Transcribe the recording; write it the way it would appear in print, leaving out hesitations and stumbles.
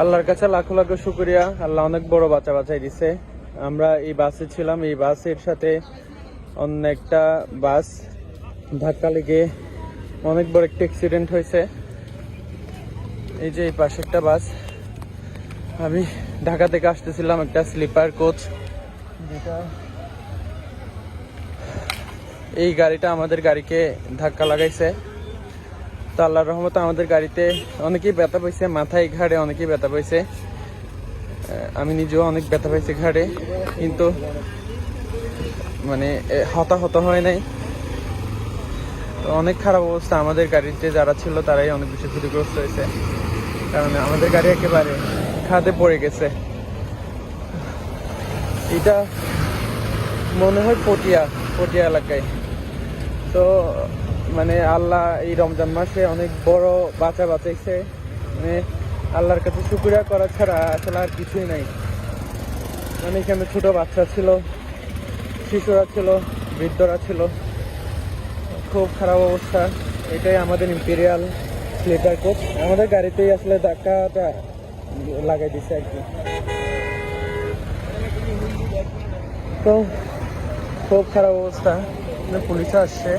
আল্লাহর কাছে লাখো লাখো শুকরিয়া, আল্লাহ অনেক বড় বাঁচাই দিছে। আমরা এই বাসে ছিলাম, এই বাসের সাথে অন্য একটা বাস ধাক্কা লেগে অনেক বড় একটা অ্যাক্সিডেন্ট হয়েছে। এই যে এই পাশে একটা বাস, আমি ঢাকা থেকে আসতেছিলাম, একটা স্লিপার কোচ, যেটা এই গাড়িটা আমাদের গাড়িকে ধাক্কা লাগাইছে। তো আল্লাহর রহমতে আমাদের গাড়িতে অনেকেই ব্যথা পাইছে, মাথায় ঘাড়ে অনেকেই ব্যথা পাইছে। আমি নিজেও অনেক ব্যথা পাইছি ঘাড়ে, কিন্তু মানে হতাহত হয় নাই। তো অনেক খারাপ অবস্থা, আমাদের গাড়িতে যারা ছিল তারাই অনেক বেশি ক্ষতিগ্রস্ত হয়েছে, কারণ আমাদের গাড়ি একেবারে খাদে পড়ে গেছে। এটা মনে হয় পটিয়া এলাকায়। তো মানে আল্লাহ এই রমজান মাসে অনেক বড় বাঁচাইছে। মানে আল্লাহর কাছে শুকরিয়া করা ছাড়া আসলে আর কিছুই নাই। মানে এখানে ছোট বাচ্চা ছিল, শিশুরা ছিল, বৃদ্ধরা ছিল, খুব খারাপ অবস্থা। এটাই আমাদের ইম্পেরিয়াল স্লিপার কোচ, আমাদের গাড়িতেই আসলে ধাক্কাটা লাগাই দিছে আর কি। তো খুব খারাপ অবস্থা, পুলিশ আসছে।